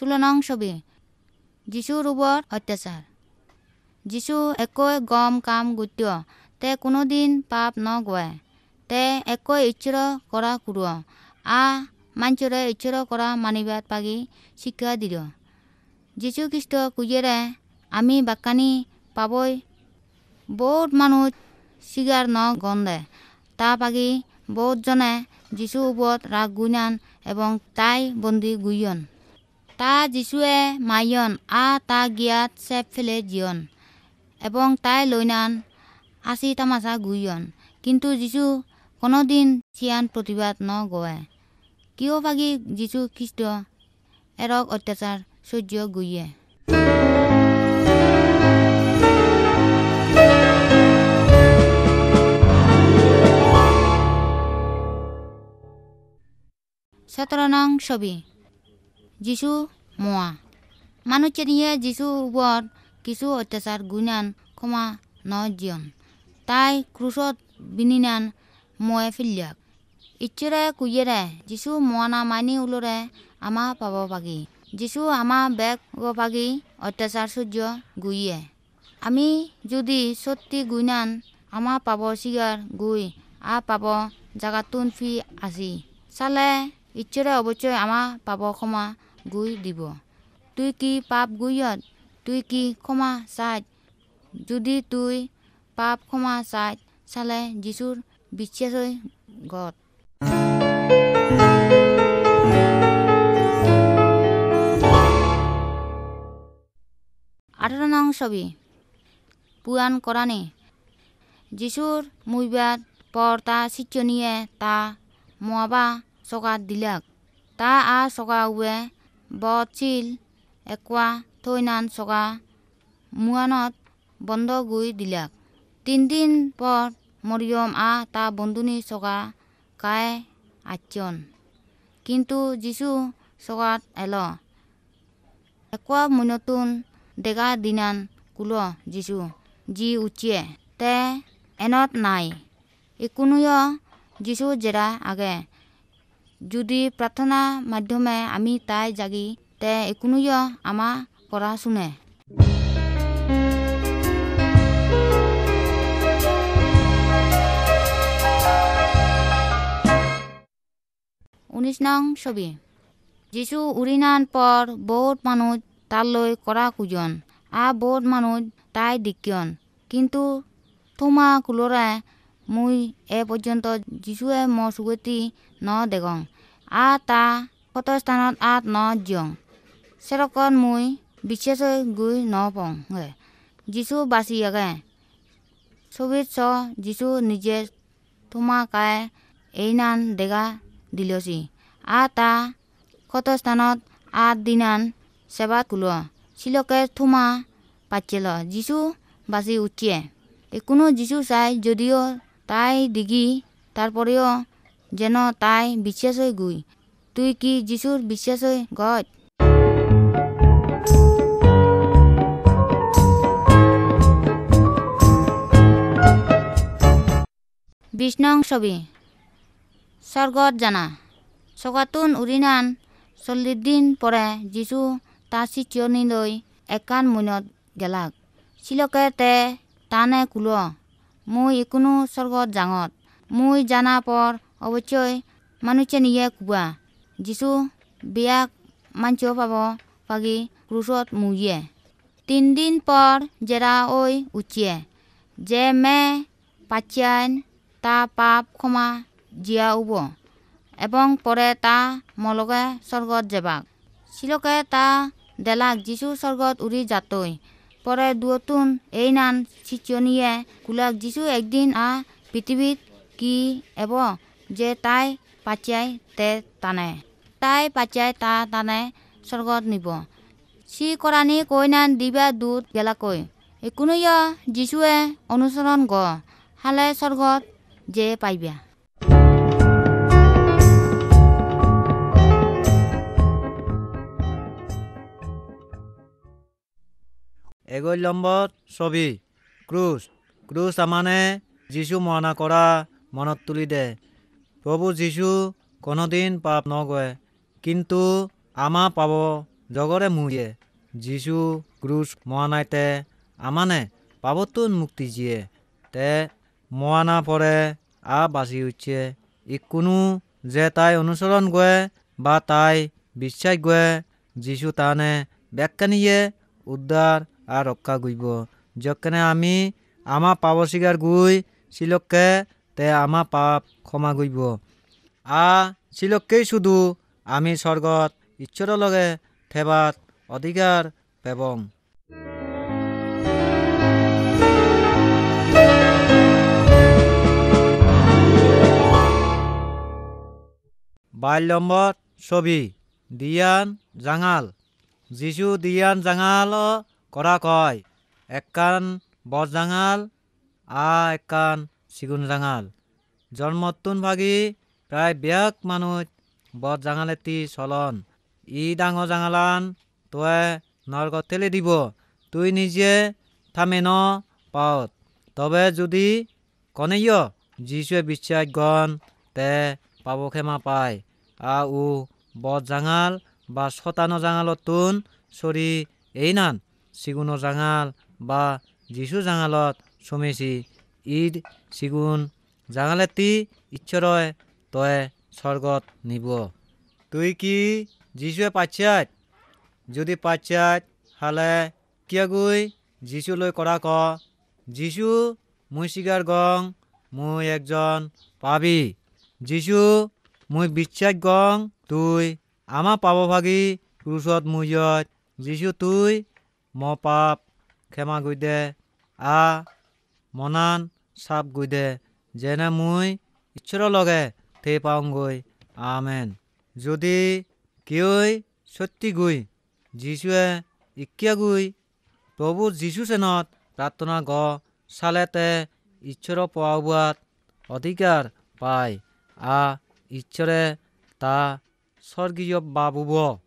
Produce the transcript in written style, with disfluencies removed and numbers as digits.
16 নং ছবি যীশুৰ ওপৰত অত্যাচাৰ। যীশু একোই গম কাম গুত্য তে কোনোদিন পাপ নগয় তে একোই ইচ্ছৰ কৰা কুৰ মাঞ্চৰে ইচ্ছৰ কৰা মানিবাত পাগি শিক্ষা দিল। যীশু খ্ৰীষ্ট কুজেৰে আমি বাক্কানি পাবই বহুত মানুহ চিগাৰ ন গন্ধে তা পাগি বহুত জনে যীশুৰ ওপৰত ৰাগ গুণান এবং তাই বন্দী গুইয়ন তা যীশুৱে মাইয়ন তা গিয়াত চেপ ফেলে জিয়ন এবং তাই লৈনান আসি তামাশা গুইয়ন। কিন্তু যীশু কোনোদিন চিয়ান প্ৰতিবাদ ন গয় কিয় পাগি যীশু খ্ৰীষ্ট এৰক অত্যাচাৰ সহ্য গুইয়ে। 17 নং ছবি যীশু মোয়া। মানুষেৰিয়ে যীশু ওপৰত কিছু অত্যাচাৰ গুণান ক্ষমা ন জিয়ন তাই ক্ৰুশত বিনিনান ময়ে ফিলিয়াক ইচ্ছৰে কুইয়েৰে যীশু মোয়ানা মানি উলৰে আমা পাব পাগি যীশু আমা বেগ পাগি অত্যাচার সহ্য গুইয়ে। আমি যদি সত্যি গুইনান আমা পাব সিগার গুই পাব জাগাতুন ফি আসি চালে ইচ্ছৰে অবশ্যই আমা পাব ক্ষমা গুই দিব। তুই কি পাপ গুইয়ত তুই কি ক্ষমা চাই যদি তুই পাপ ক্ষমা চাই চালে যীশুর বিশ্বাস গত। 18 নং ছবি পুয়ান করানি যীশুর মুইবাদ পর তা শিষ্যনিয়ে তা মোয়াবা সকাত দিলাক তা সকা উয়ে বছিল একোয়া থৈনান সকা মুয়ানত বন্ধ গুই দিলাক। 3 দিন পর মরিয়ম তা বন্ধুনি সকা কায় আচ্ছন কিন্তু যীশু সকাত এল একোয়া মুনতুন দেখা দিনান কুলো যীশু জি উচিয়ে তে এনত নাই ইকুনুয় যীশু জেরা আগে যদি প্রার্থনা মাধ্যমে আমি তাই জাগি তে ইকুনুয় আমা করা শুনে। 19 নং ছবি যীশু উৰিনান পর বহুত মানুষ তালৈ করা কুজন বহুত মানুষ তাই দিকিয়ন কিন্তু তোমা কুলরে মুই এ পর্যন্ত যীশুয়ে মো সুগতি ন দেগং তা কত স্থানত ন জিয়ং সেরকম মুই বিশ্বাস গুই ন পং যীশু বাসি আগে ছবিত যীশু নিজে তোমা কায় এইনান দেখা দিলছি তা কত স্থানত দিনান সেবাত কুল শিলকে থুমা পাচ্ছিল যীশু বাসি উঠিয়ে একুনো যীশু চাই যদিও তাই দিগি তারপরেও যেন তাই বিশ্বাস গুই তুই কি যীশুর বিশ্বাস গত। 20 নং ছবি স্বর্গত জানা সকাতুন উৰিনান 40 দিন পরে যীশু তা শিষ্যনিলৈ একান মুনত গেলাক শিলকে তে টানে কুল মুই ইকুনো স্বর্গত জাঙত মুই জানা পর অবশ্যই মানুষে নিয়ে কুবা যীশু বিয়াক মাঞ্চ পাব পাগি ক্রুশত মুইয়ে 3 দিন পর জেরা ওই উচিয়ে যে মে পাচ্যান তা পাপ ক্ষমা জিয়া উব এবং পরে তা মলগে স্বর্গত যাবাক শিলকে তা দেলাক যীশু স্বর্গত উড়ি যাতই পরে দুয়তুন এই নান শিষ্যনিয়ে কুলাক যীশু একদিন পৃথিবীত কি এব যে তাই পাচ্যাই তে টানে তাই পাচ্যাই তা টানে স্বর্গত নিব সি কৰানি কইনান দিবা দুধ গেলাকৈ একুনুয় যীশুৱে অনুসরণ গ হালে স্বর্গত যে পাইবা। 21 নম্বর ছবি ক্রুশ আমানে যীশু মহানা করা মনত তুলি দে প্রভু যীশু কোনোদিন পাপ নগয় কিন্তু আমা পাব জগরে মুয়ে যিশু ক্রুশ মহানাইতে আমানে পাবতুন মুক্তি জিয়ে তে মহানা পরে আ বাসি হচ্ছে ইকুনু যে তাই অনুসরণ গয়ে বা তাই বিশ্বাস গয়ে যিশু তানে ব্যাখ্যা নিয়ে উদ্ধার আর রক্ষা গইব যখনে আমি আমার পাপ স্বীকার গুই শিলককে তে আমার পাপ ক্ষমা গইব আ শিলককেই শুধু আমি স্বর্গত ঈশ্বৰৰ লগে থেবাত অধিকার পেবং। নম্বর ছবি দিয়ান জাঙাল যিশু দিয়ান জাঙাল করা কয় একান বজ জাঙাল একান সিগুন জাঙাল জন্মতুন ভাগি প্রায় ব্যাক মানুষ বজ জাঙালেতি চলন ই ডাঙর জাঙালান তয়ে নরকত ঠেলে দিব তুই নিজে থামে ন পাওত তবে যদি কনেয় যিশুয়ে বিশ্বাস গণ তে পাব ক্ষমা পায় উ বদ জাঙাল বা শতানো জাঙালতুন সরি এই নান সিগুনো জাঙাল বা যিশু জাঙালত সমেছি ঈদ সিগুন জাঙালেতি ঈশ্বরয় তয়ে স্বর্গত নিব। তুই কি যিশুয়ে পাচ্ছাত যদি পাচ্ছাত হালে কিয়াগুই যিশু লৈ করা ক যিশু মুই স্বীকার গং মুই একজন পাবি যিশু মুই বিশ্বাস গং তুই আমা পাবভাগী ক্রুশত মুইয়ত যিশু তুই ম পাপ ক্ষমা গই দে মনান সাপ গই দে যেনে মুই ঈশ্বৰৰ লগে থে পাওঁগৈ আমেন। যদি কেউই সত্যি গুই যিশুয়ে ইকিয়া গুই প্রভু যিশু চেনত প্রার্থনা গ সালেতে ঈশ্বর পাওয়াত অধিকার পায় ঈশ্বরে তা স্বর্গীয় বাবুব।